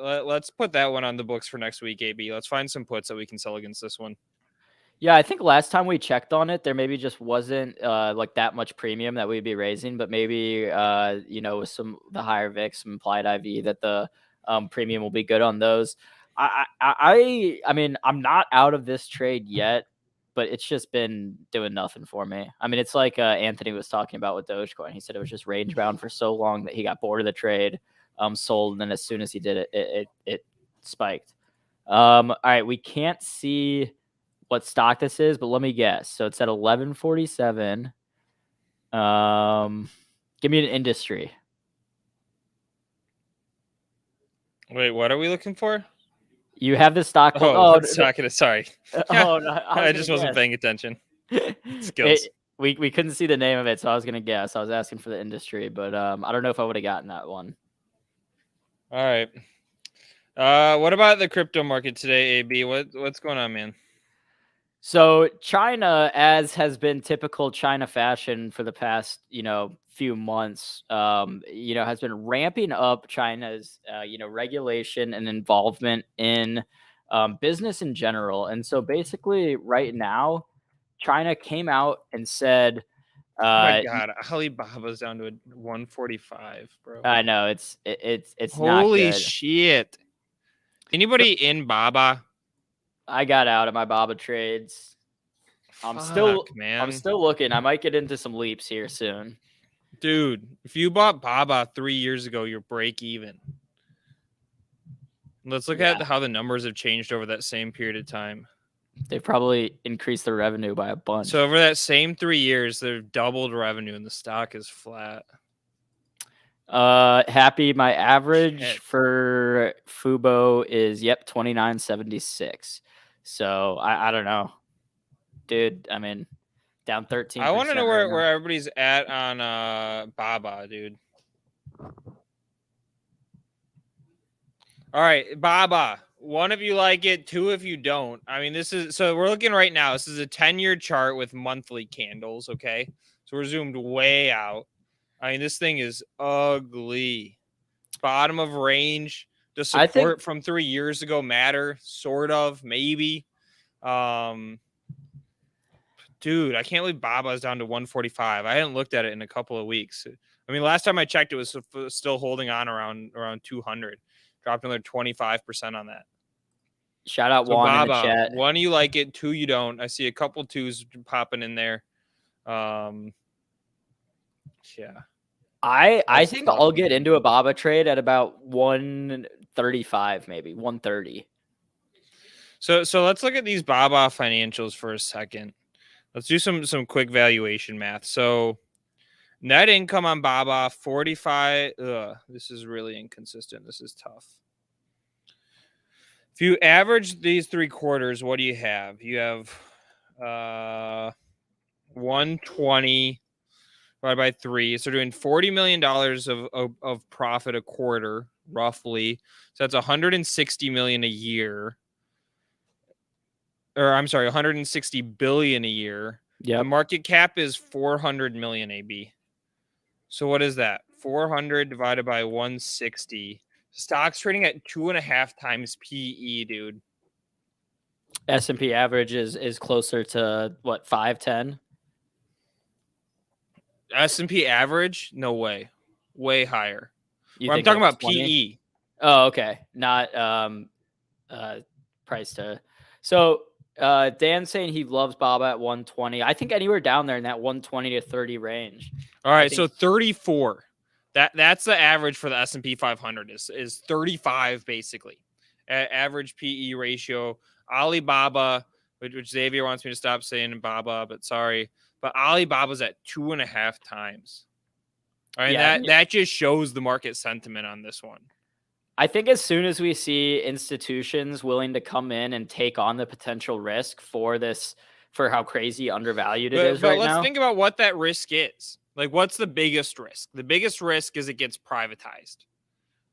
let's put that one on the books for next week, AB. Let's find some puts that we can sell against this one. Yeah, I think last time we checked on it, there maybe just wasn't like that much premium that we'd be raising, but maybe with the higher VIX, some implied IV, that the premium will be good on those. I mean, I'm not out of this trade yet, but it's just been doing nothing for me. I mean, it's like Anthony was talking about with Dogecoin. He said it was just range bound for so long that he got bored of the trade, sold, and then as soon as he did it spiked. All right, we can't see what stock this is, but let me guess. So it's at 1147. Give me an industry. Wait, what are we looking for? You have the stock. Sorry. Oh, no, I just wasn't paying attention. Skills. We couldn't see the name of it, so I was gonna guess. I was asking for the industry, but I don't know if I would have gotten that one. All right. What about the crypto market today, AB? What's going on, man? So China, as has been typical China fashion for the past, few months, has been ramping up China's, regulation and involvement in business in general. And so basically right now, China came out and said, oh my God, Alibaba's down to a 145, bro. I know it's holy not good. shit. Anybody in Baba? I got out of my Baba trades. I'm still looking. I might get into some leaps here soon. Dude, if you bought Baba 3 years ago, you're break even. Let's look at how the numbers have changed over that same period of time. They probably increased their revenue by a bunch. So over that same 3 years, they've doubled revenue and the stock is flat. Happy. My average for Fubo is 29.76. So I don't know, dude. I mean, down 13%. I want to know where everybody's at on Baba, dude. All right, Baba. One if you like it, two if you don't. I mean, so we're looking right now. This is a 10-year chart with monthly candles. Okay, so we're zoomed way out. I mean, this thing is ugly. Bottom of range. Does support from 3 years ago matter? Sort of, maybe. Dude, I can't believe Baba's down to 145. I hadn't looked at it in a couple of weeks. I mean, last time I checked, it was still holding on around 200. Dropped another 25% on that. Shout out Juan in the chat. One, you like it. Two, you don't. I see a couple twos popping in there. Yeah. I think I'll get into a Baba trade at about 135, maybe 130. So let's look at these Baba financials for a second. Let's do some quick valuation math. So net income on Baba 45. This is really inconsistent. This is tough. If you average these 3 quarters, what do you have? You have 120 divided by 3. So doing $40 million of profit a quarter, roughly. So that's $160 million a year. Or I'm sorry, $160 billion a year. Yeah. The market cap is $400 million AB. So what is that? 400 divided by 160. Stocks trading at 2.5 times PE, dude. S&P average is closer to what, 510? S&P average? No way. Way higher. I'm talking about 20? PE. Oh, okay. Not price to. So Dan's saying he loves Baba at 120. I think anywhere down there in that 120 to 30 range. All right, so 34. That's the average for the S&P 500 is 35 basically. Average PE ratio. Alibaba, which Xavier wants me to stop saying Baba, but sorry. But Alibaba's at 2.5 times. All right, yeah, that just shows the market sentiment on this one. I think as soon as we see institutions willing to come in and take on the potential risk for how crazy undervalued it is right now. But let's think about what that risk is. Like, what's the biggest risk? The biggest risk is it gets privatized,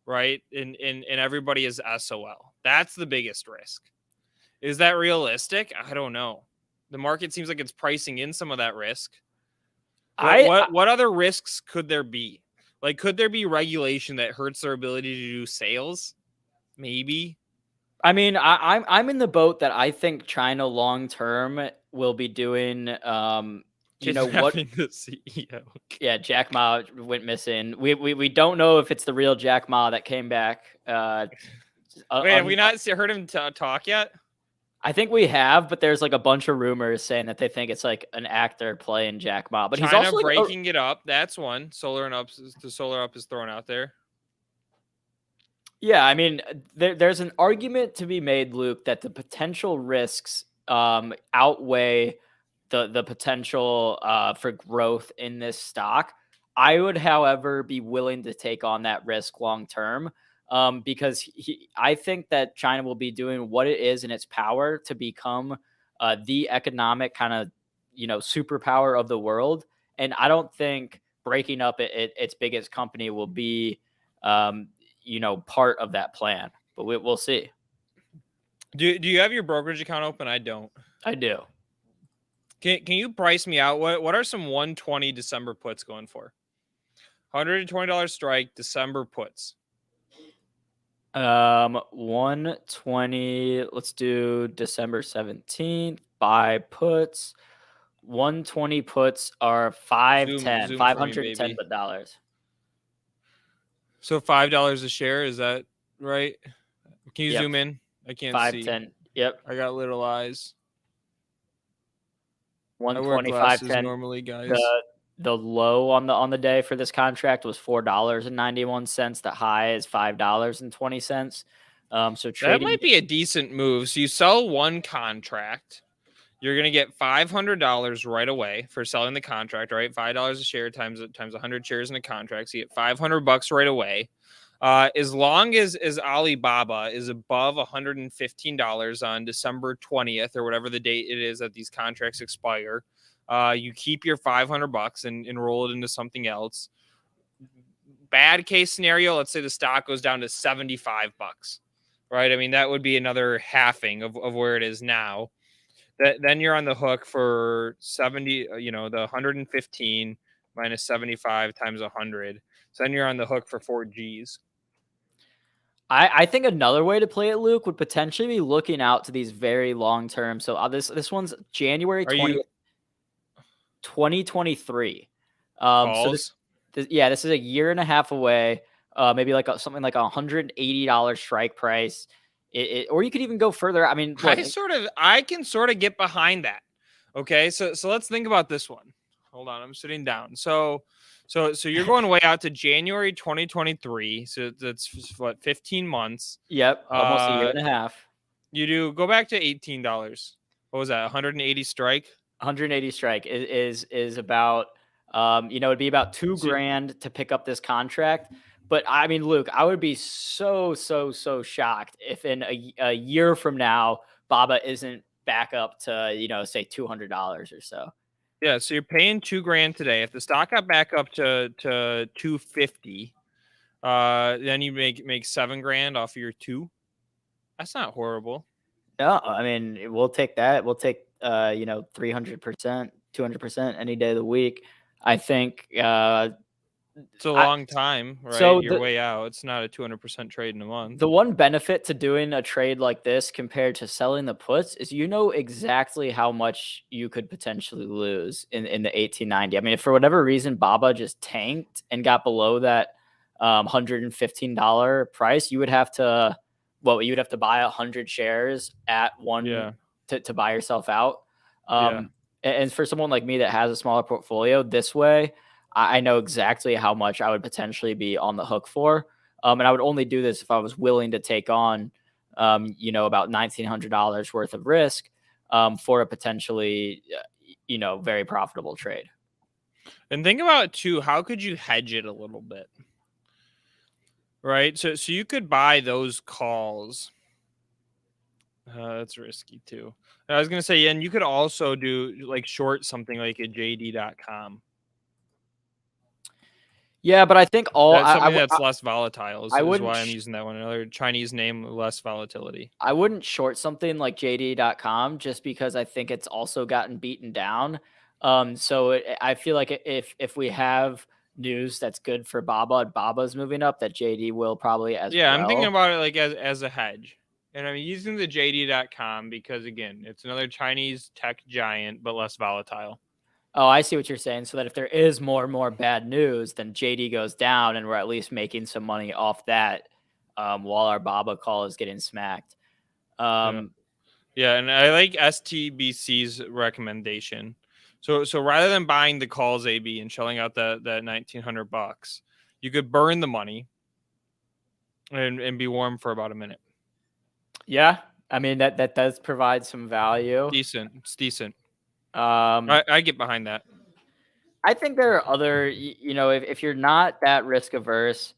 right? And everybody is SOL. That's the biggest risk. Is that realistic? I don't know. The market seems like it's pricing in some of that risk. What other risks could there be? Like, could there be regulation that hurts their ability to do sales? Maybe. I mean, I'm in the boat that I think China long term will be doing. You know what? The CEO. Yeah, Jack Ma went missing. We don't know if it's the real Jack Ma that came back. Wait, have we not heard him talk yet? I think we have, but there's like a bunch of rumors saying that they think it's like an actor playing Jack Ma. But China he's also breaking it up. That's one. Solar Up is thrown out there. Yeah, I mean, there's an argument to be made, Luke, that the potential risks outweigh the potential for growth in this stock. I would, however, be willing to take on that risk long term. Because I think that China will be doing what it is in its power to become the economic kind of, superpower of the world. And I don't think breaking up its biggest company will be, part of that plan. But we'll see. Do you have your brokerage account open? I don't. I do. Can you price me out? What are some 120 December puts going for? $120 strike December puts. 120. Let's do December 17th. Buy puts. 120 puts are 510. $510. So $5 a share. Is that right? Can you zoom in? I can't see. 510. Yep. I got little eyes. I wear 125.10. glasses normally, guys. The low on the day for this contract was $4.91. The high is $5.20. So That trading might be a decent move. So you sell one contract, you're gonna get $500 right away for selling the contract, right? $5 a share times 100 shares in a contract. So you get $500 right away. As long as Alibaba is above $115 on December 20th or whatever the date it is that these contracts expire, you keep your $500 and roll it into something else. Bad case scenario, let's say the stock goes down to $75, right? I mean, that would be another halving of where it is now. Then you're on the hook for 70, the 115 minus 75 times 100. So then you're on the hook for 4 Gs. I think another way to play it, Luke, would potentially be looking out to these very long term. So this one's January 2023. So this is a year and a half away. Maybe like something like $180 strike price. Or you could even go further. I mean, look, I can sort of get behind that. Okay, so let's think about this one. Hold on, I'm sitting down. So you're going way out to January 2023. So that's what, 15 months. Yep, almost a year and a half. You go back to $18. What was that? 180 strike. 180 strike is about it'd be about $2,000 to pick up this contract. But I mean, Luke, I would be so shocked if in a year from now Baba isn't back up to say $200 or so. Yeah, so you're paying $2,000 today. If the stock got back up to 250, then you make $7,000 off of your 2. That's not horrible. No, I mean, we'll take that. We'll take 300%, 200% any day of the week. I think it's a long time, right? So you're way out. It's not a 200% trade in a month. The one benefit to doing a trade like this compared to selling the puts is exactly how much you could potentially lose in the 1890. I mean, if for whatever reason Baba just tanked and got below that $115 price, you would have to buy 100 shares at one to buy yourself out. And for someone like me that has a smaller portfolio this way, I know exactly how much I would potentially be on the hook for. And I would only do this if I was willing to take on, about $1,900 worth of risk for a potentially, very profitable trade. And think about too, how could you hedge it a little bit? Right. So you could buy those calls. That's risky too. I was going to say, and you could also do like short something like a JD.com. Yeah, but I think that's less volatile is why I'm using that one. Another Chinese name, less volatility. I wouldn't short something like JD.com just because I think it's also gotten beaten down. So I feel like if we have news that's good for Baba and Baba's moving up, that JD will probably as well. Yeah, I'm thinking about it like as a hedge. And I'm using the JD.com because, again, it's another Chinese tech giant, but less volatile. Oh, I see what you're saying. So that if there is more and more bad news, then JD goes down and we're at least making some money off that while our Baba call is getting smacked. Yeah, and I like STBC's recommendation. So rather than buying the calls AB and shelling out that $1,900, you could burn the money and be warm for about a minute. Yeah, I mean that does provide some value. It's decent. I get behind that. I think there are other, if you're not that risk averse,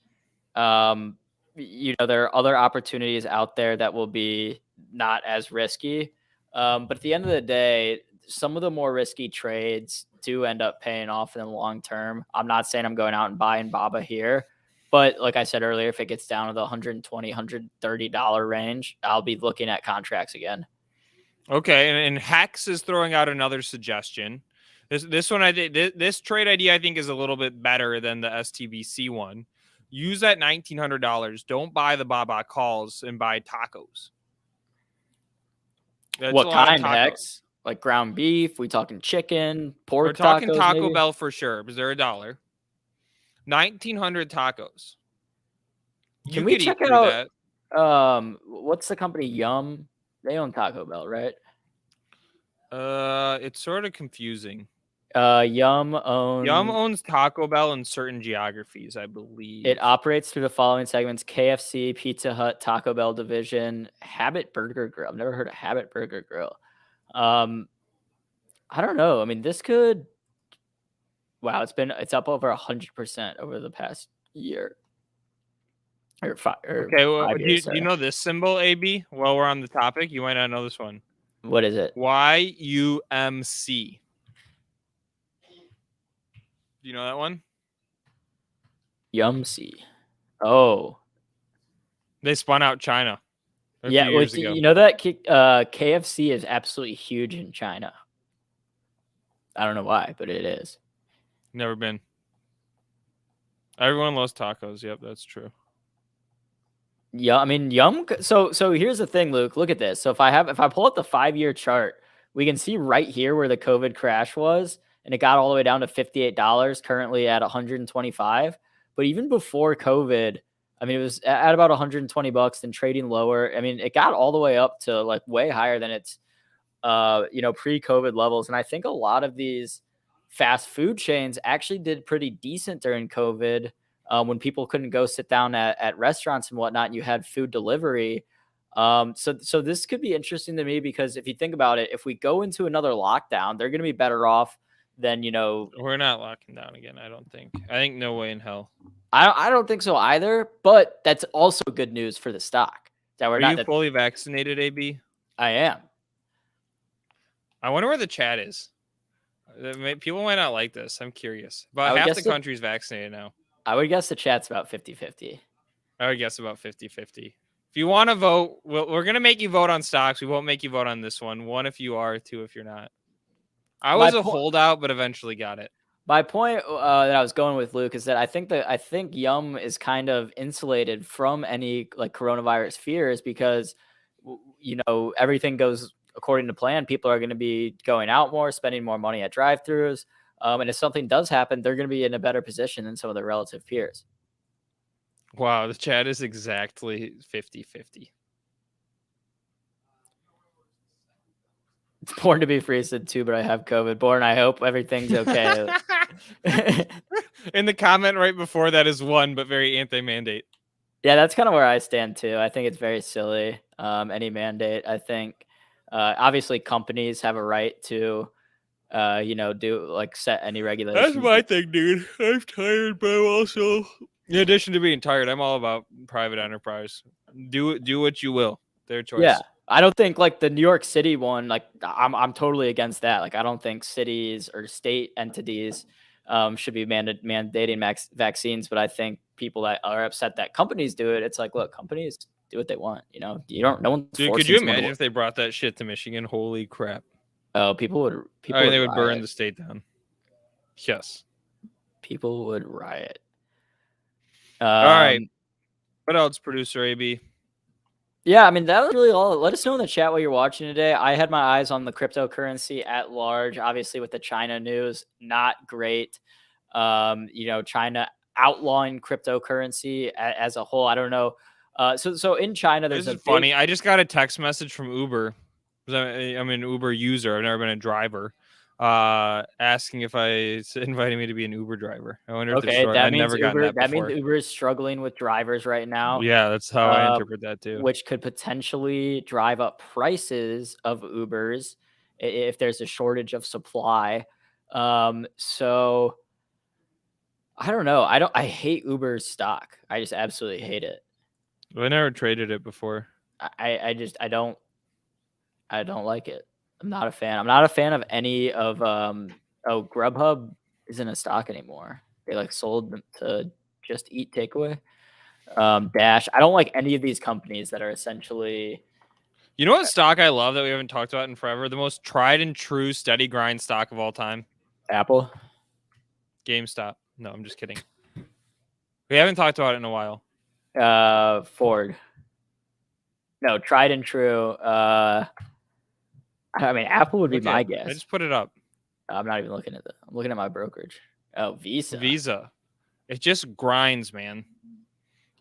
there are other opportunities out there that will be not as risky. But at the end of the day, some of the more risky trades do end up paying off in the long term. I'm not saying I'm going out and buying Baba here, but like I said earlier, if it gets down to the $120, $130 range, I'll be looking at contracts again. Okay, and Hex is throwing out another suggestion. This one this trade idea I think is a little bit better than the STBC one. Use that $1,900. Don't buy the Baba calls and buy tacos. That's what kind, Hex? Like ground beef? We talking chicken, pork? We're talking tacos, Taco maybe? Bell for sure. Because they're $1. 1,900 tacos. Can we check out? What's the company? Yum. They own Taco Bell, right? It's sort of confusing. Yum owns. Yum owns Taco Bell in certain geographies, I believe. It operates through the following segments: KFC, Pizza Hut, Taco Bell division, Habit Burger Grill. I've never heard of Habit Burger Grill. I don't know. I mean, this could. Wow, it's up over 100% over the past year. Or Okay, well, 5 do years. you know this symbol, AB? While we're on the topic, you might not know this one. What is it? YUMC. Do you know that one? Yumc. Oh, They spun out China. A yeah. few Well, years ago. you know that KFC is absolutely huge in China. I don't know why, but it is. Never been. Everyone loves tacos. Yep, that's true. Yeah, I mean, Yum. So here's the thing, Luke. Look at this. So if I pull up the 5-year chart, we can see right here where the COVID crash was, and it got all the way down to $58. Currently at 125. But even before COVID, I mean, it was at about 120 bucks and trading lower. I mean, it got all the way up to like way higher than its pre-COVID levels. And I think a lot of these fast food chains actually did pretty decent during COVID. When people couldn't go sit down at restaurants and whatnot, and you had food delivery. So this could be interesting to me because if you think about it, if we go into another lockdown, they're going to be better off than, We're not locking down again, I don't think. I think no way in hell. I don't think so either, but that's also good news for the stock. That Are you fully vaccinated, AB? I am. I wonder where the chat is. People might not like this. I'm curious. About half the country's vaccinated now. I would guess the chat's about 50-50. I would guess about 50-50. If you want to vote, we're going to make you vote on stocks. We won't make you vote on this one. 1 if you are, 2 if you're not. I was a holdout, but eventually got it. My point that I was going with, Luke, is that I think Yum is kind of insulated from any like coronavirus fears because everything goes according to plan. People are going to be going out more, spending more money at drive-thrus. And if something does happen, they're going to be in a better position than some of their relative peers. Wow, the chat is exactly 50-50. It's born to be free, said too, but I have COVID. Born, I hope everything's okay. In the comment right before that is 1, but very anti-mandate. Yeah, that's kind of where I stand too. I think it's very silly. Any mandate. I think obviously companies have a right to do like set any regulations. That's my thing, dude. I'm tired, but I'm also, in addition to being tired, I'm all about private enterprise. Do what you will. Their choice. Yeah, I don't think like the New York City one. Like I'm totally against that. Like I don't think cities or state entities should be mandating vaccines. But I think people that are upset that companies do it, it's like, look, companies do what they want. No one's. Dude, could you imagine if they brought that shit to Michigan? Holy crap. Oh, people would burn the state down. Yes. People would riot. All right. What else, producer AB? Yeah, I mean, that was really all. Let us know in the chat what you're watching today. I had my eyes on the cryptocurrency at large, obviously with the China news, not great. China outlawing cryptocurrency as a whole. I don't know. So in China, there's this is funny. I just got a text message from Uber. I'm an Uber user. I've never been a driver. Asking if inviting me to be an Uber driver. I wonder if I never got that before. That means Uber is struggling with drivers right now. Yeah, that's how I interpret that too. Which could potentially drive up prices of Ubers if there's a shortage of supply. So I don't know. I hate Uber's stock. I just absolutely hate it. I never traded it before. I don't like it. I'm not a fan. I'm not a fan of any of Grubhub isn't a stock anymore. They like sold them to Just Eat Takeaway. Dash. I don't like any of these companies that are essentially. You know what stock I love that we haven't talked about in forever? The most tried and true steady grind stock of all time. Apple. GameStop. No, I'm just kidding. We haven't talked about it in a while. Ford. No, tried and true. I mean, Apple would be my guess. I just put it up. I'm not even looking at that. I'm looking at my brokerage. Oh, Visa. It just grinds, man.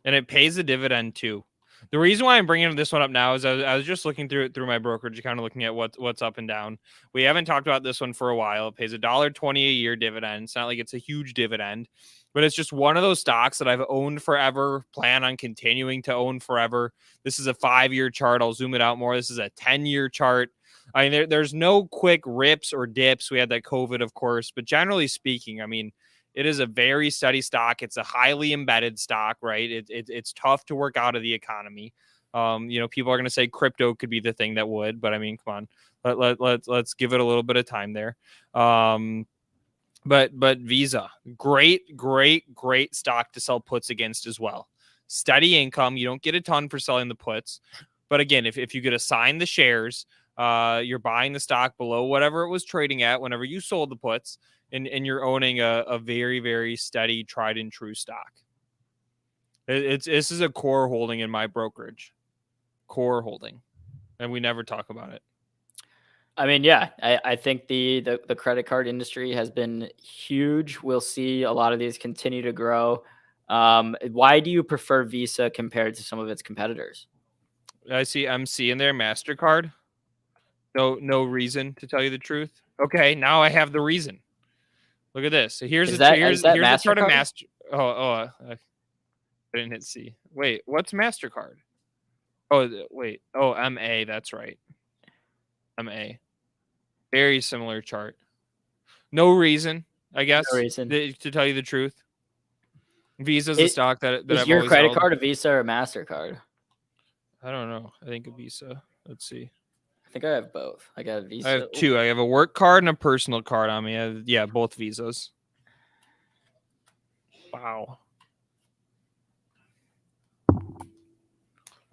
And it pays a dividend too. The reason why I'm bringing this one up now is I was just looking through my brokerage, kind of looking at what's up and down. We haven't talked about this one for a while. It pays $1.20 a year dividend. It's not like it's a huge dividend, but it's just one of those stocks that I've owned forever, plan on continuing to own forever. This is a 5-year chart. I'll zoom it out more. This is a 10-year chart. I mean, there's no quick rips or dips. We had that COVID, of course, but generally speaking, I mean, it is a very steady stock. It's a highly embedded stock, right? It's tough to work out of the economy. You know, people are going to say crypto could be the thing that would, but I mean, come on, let's give it a little bit of time there. But Visa, great stock to sell puts against as well. Steady income. You don't get a ton for selling the puts, but again, if you get assigned the shares, you're buying the stock below whatever it was trading at whenever you sold the puts. And you're owning a very, very steady, tried and true stock. This is a core holding in my brokerage. Core holding. And we never talk about it. I mean, yeah, I think the credit card industry has been huge. We'll see a lot of these continue to grow. Why do you prefer Visa compared to some of its competitors? I'm seeing their MasterCard. No reason, to tell you the truth. Okay, now I have the reason. Look at this. So here's the chart of Master. I didn't hit C. Wait, what's MasterCard? Oh, wait. Oh, MA. That's right. MA. Very similar chart. No reason, I guess. No reason. To tell you the truth. Visa's a stock that is I've your always credit held. card a Visa or a MasterCard? I don't know. I think a Visa. Let's see. I think I have both. I got a Visa. I have two. I have a work card and a personal card on me. Yeah, both Visas. Wow.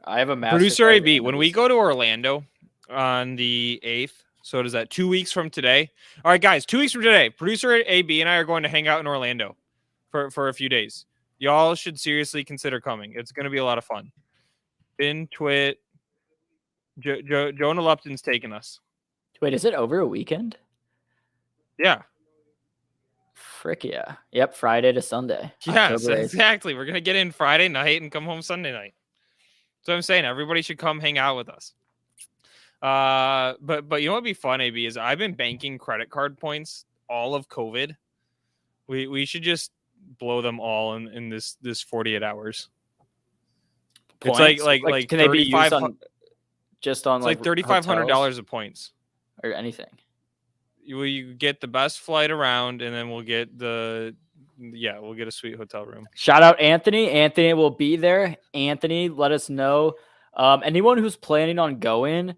I have a MasterCard. Producer AB, when we go to Orlando on the 8th, so does that 2 weeks from today? All right, guys, 2 weeks from today, Producer AB and I are going to hang out in Orlando for a few days. Y'all should seriously consider coming. It's going to be a lot of fun. Twit. Jonah Lupton's taking us. Wait, is it over a weekend? Yeah. Frick yeah. Yep, Friday to Sunday. Yes, exactly. We're going to get in Friday night and come home Sunday night. So I'm saying everybody should come hang out with us. But you know what'd be fun, AB, is I've been banking credit card points all of COVID. We should just blow them all in this 48 hours. Points? It's like can they be used on just on it's like $3,500 of points or anything? You get the best flight around, and then we'll get a sweet hotel room. Shout out Anthony. Anthony will be there. Anthony, let us know. Anyone who's planning on going,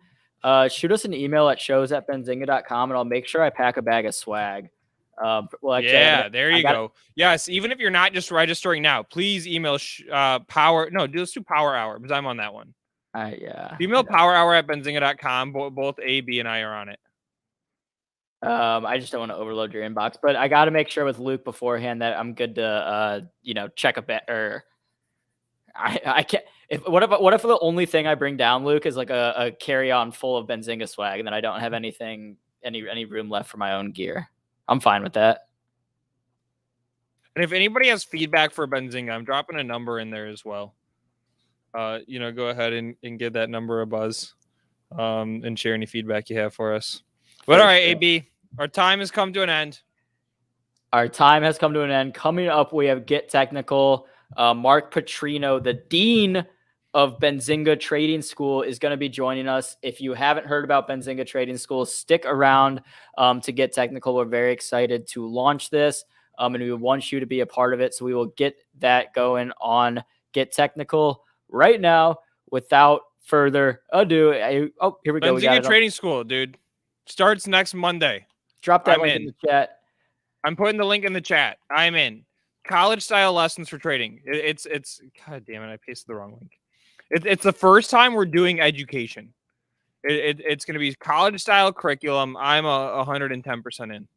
shoot us an email at shows@benzinga.com, and I'll make sure I pack a bag of swag. There you go. Yes, even if you're not just registering now, please email Power. No, let's do PowerHour because I'm on that one. Email PowerHour@benzinga.com. Both AB and I are on it. I just don't want to overload your inbox, but I got to make sure with Luke beforehand that I'm good to, check a bet. Or I can't. What if the only thing I bring down, Luke, is like a carry-on full of Benzinga swag, and then I don't have any room left for my own gear? I'm fine with that. And if anybody has feedback for Benzinga, I'm dropping a number in there as well. Go ahead and give that number a buzz, and share any feedback you have for us. But all right, AB, our time has come to an end. Coming up, we have Get Technical. Mark Petrino, the dean of Benzinga Trading School, is going to be joining us. If you haven't heard about Benzinga Trading School, stick around to Get Technical. We're very excited to launch this, and we want you to be a part of it. So we will get that going on Get Technical right now. Without further ado, here we go. Benzinga Trading School, dude, starts next Monday. Drop that link in the chat. I'm putting the link in the chat. I'm in. College style lessons for trading. It's God damn it, I pasted the wrong link. It's the first time we're doing education. It's going to be college style curriculum. I'm 110% in.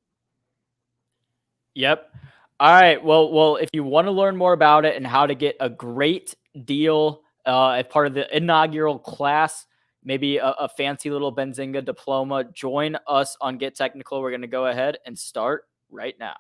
Yep. All right. Well, if you want to learn more about it and how to get a great deal as part of the inaugural class, maybe a fancy little Benzinga diploma, join us on Get Technical. We're going to go ahead and start right now.